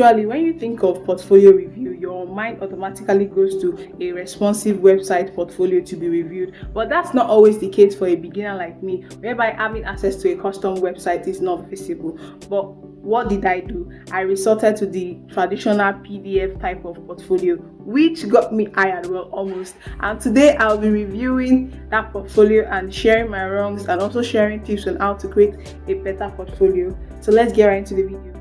Usually, when you think of portfolio review, your mind automatically goes to a responsive website portfolio to be reviewed. But that's not always the case for a beginner like me, whereby having access to a custom website is not visible. But what did I do? I resorted to the traditional PDF type of portfolio, which got me hired, well, almost. And today I'll be reviewing that portfolio and sharing my wrongs and also sharing tips on how to create a better portfolio. So let's get right into the video.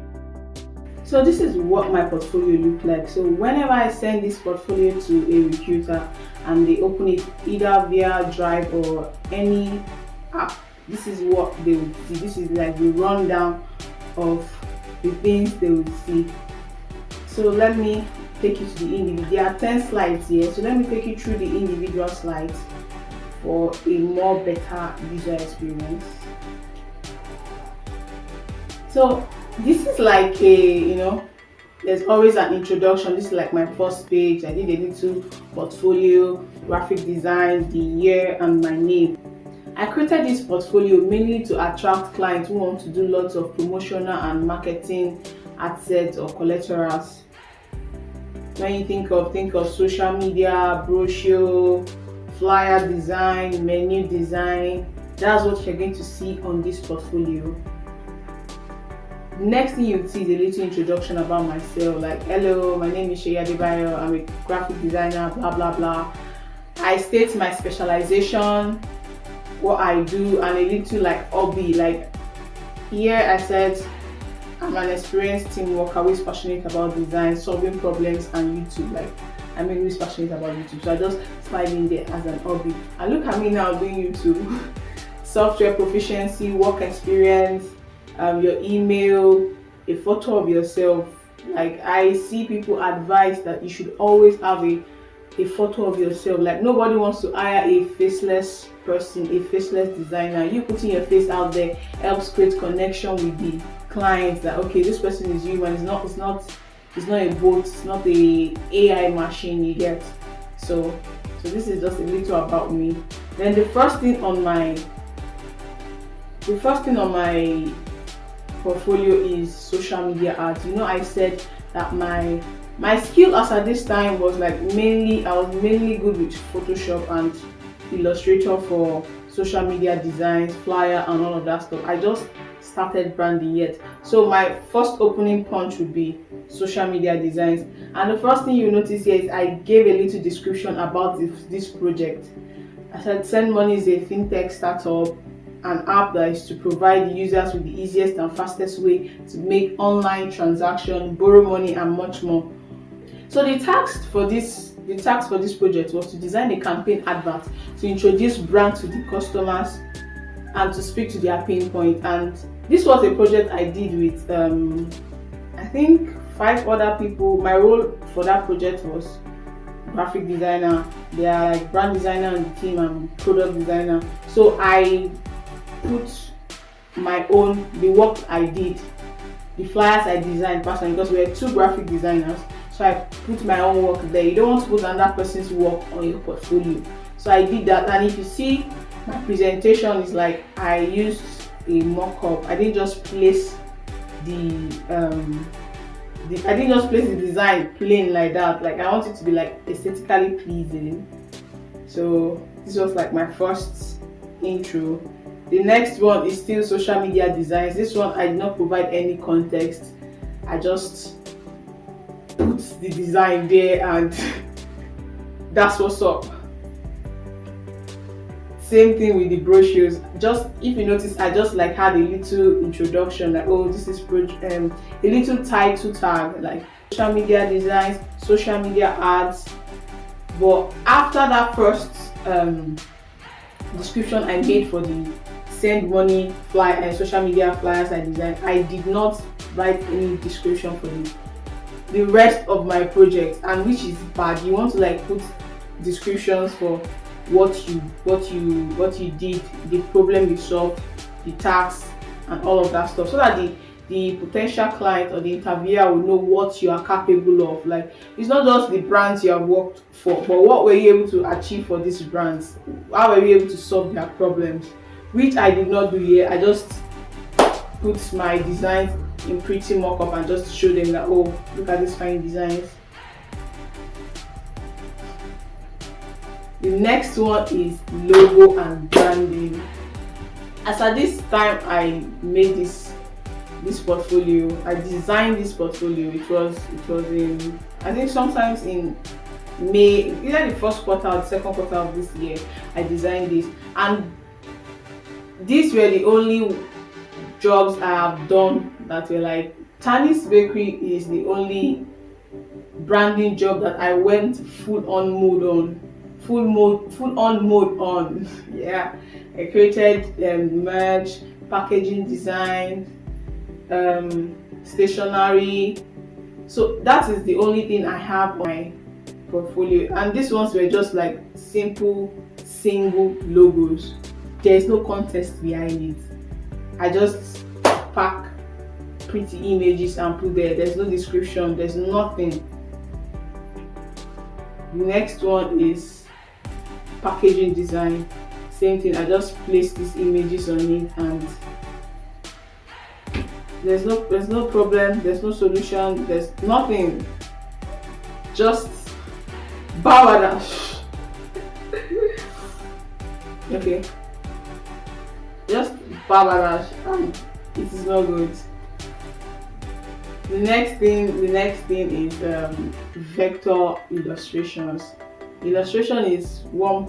So this is what my portfolio looked like. So whenever I send this portfolio to a recruiter and they open it either via Drive or any app, this is what they would see. This is like the rundown of the things they would see. So let me take you to the individual. There are 10 slides here. So let me take you through the individual slides for a more better user experience. So this is like there's always an introduction. This is like my first page. I did a little portfolio, graphic design, the year, and my name. I created this portfolio mainly to attract clients who want to do lots of promotional and marketing assets or collaterals. When you think of social media, brochure, flyer design, menu design, that's what you're going to see on this portfolio. Next thing you'll see is a little introduction about myself, like hello, my name is Cheel, I'm a graphic designer, blah blah blah. I state my specialization, what I do, and a little like hobby. Like here I said I'm an experienced team worker who is passionate about design, solving problems, and YouTube. Like I'm always passionate about YouTube, so I just slide in there as an hobby. And look at me now doing YouTube. Software proficiency, work experience, your email, a photo of yourself. Like I see people advise that you should always have a photo of yourself. Like nobody wants to hire a faceless person, a faceless designer. You putting your face out there helps create connection with the clients that okay, this person is human. It's not a bot, it's not a AI machine, you get. So this is just a little about me. Then the first thing on my portfolio is social media ads. I said that my skill as at this time was like I was mainly good with Photoshop and Illustrator for social media designs, flyer, and all of that stuff. I just started branding yet, so my first opening punch would be social media designs. And the first thing you notice here is I gave a little description about this project. I said Send Money is a fintech startup, an app that is to provide users with the easiest and fastest way to make online transactions, borrow money, and much more. So the task for this project was to design a campaign advert to introduce brand to the customers and to speak to their pain point. And this was a project I did with I think 5 other people. My role for that project was graphic designer. They are like brand designer on the team and product designer. So I put the work I did, the flyers I designed personally, because we were 2 graphic designers, so I put my own work there. You don't want to put another person's work on your portfolio, so I did that. And if you see my presentation, is like I used a mock-up. I didn't just place the design plain like that. Like I want it to be like aesthetically pleasing. So this was like my first intro. The next one is still social media designs. This one I did not provide any context. I just put the design there and that's what's up. Same thing with the brochures. Just if you notice, I just like had a little introduction, like oh, this is a little title tag like social media designs, social media ads. But after that first description I made for the Send Money flyer and social media flyers I designed, I did not write any description for the rest of my project, and which is bad. You want to like put descriptions for what you did, the problem you solved, the tasks, and all of that stuff, so that the potential client or the interviewer will know what you are capable of. Like it's not just the brands you have worked for, but what were you able to achieve for these brands? How were you able to solve their problems? Which I did not do here. I just put my designs in pretty mock-up and just show them that, oh, look at these fine designs. The next one is logo and branding. As at this time I made this portfolio, I designed this portfolio. It was in, I think sometimes in May, either the first quarter or the second quarter of this year, I designed this, and these were the only jobs I have done that were like, Tani's Bakery is the only branding job that I went full on mode on. Yeah, I created merch, packaging design, stationery. So that is the only thing I have on my portfolio, and these ones were just like simple single logos. There is no context behind it. I just pack pretty images and put there. There's no description, there's nothing. The next one is packaging design. Same thing, I just place these images on it, and there's no problem, there's no solution, there's nothing. Just bawadash. Okay, just bawadash, and it is not good. The next thing is vector illustrations. Illustration is one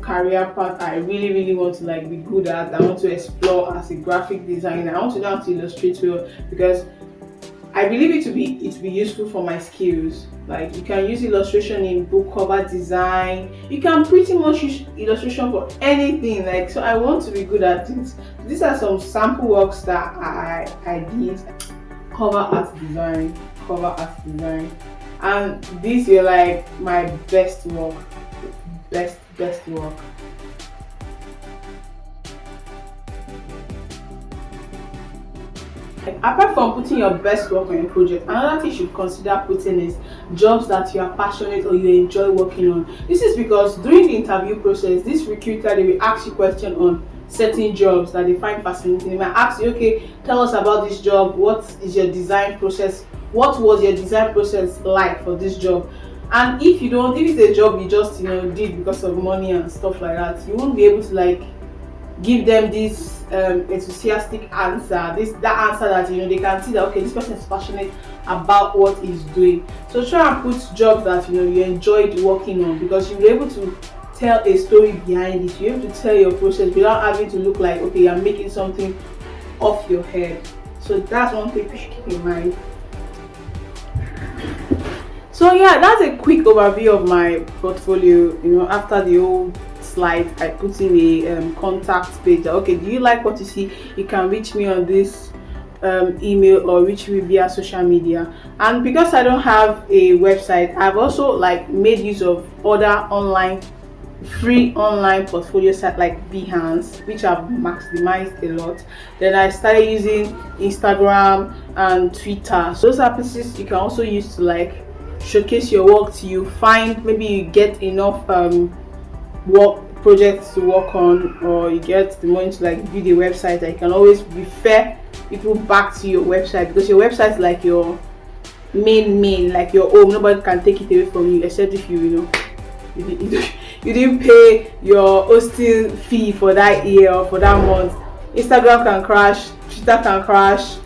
career path I really want to like be good at. I want to explore as a graphic designer. I want to know how to illustrate well, because I believe it to be useful for my skills. Like, you can use illustration in book cover design. You can pretty much use illustration for anything. Like, so I want to be good at this. These are some sample works that I did. Cover art design, and these were like my best work. Apart from putting your best work on your project, another thing you should consider putting is jobs that you are passionate or you enjoy working on. This is because during the interview process, this recruiter, they will ask you questions on certain jobs that they find fascinating. They might ask you, okay, tell us about this job. What is your design process? What was your design process like for this job? And if it's a job you just did because of money and stuff like that, you won't be able to like give them this enthusiastic answer, that answer that they can see that, okay, this person is passionate about what he's doing. So try and put jobs that you enjoyed working on, because you'll be able to tell a story behind it. You're able to tell your process without having to look like, okay, you're making something off your head. So that's one thing you should keep in mind. So yeah, that's a quick overview of my portfolio. After the old slide, I put in a contact page. Okay, do you like what you see? You can reach me on this email or reach me via social media. And because I don't have a website, I've also like made use of other free online portfolio sites like Behance, which I've maximized a lot. Then I started using Instagram and Twitter. So those are places you can also use to like showcase your work till you find, maybe you get enough work projects to work on, or you get the money to like build a website that you can always refer people back to your website, because your website is like your main, like your home. Nobody can take it away from you, except if you didn't pay your hosting fee for that year or for that month. Instagram can crash, Twitter can crash,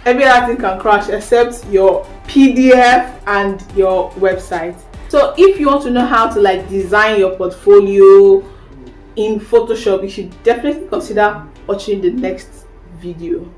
every other thing can crash except your PDF and your website. So if you want to know how to like design your portfolio in Photoshop, you should definitely consider watching the next video.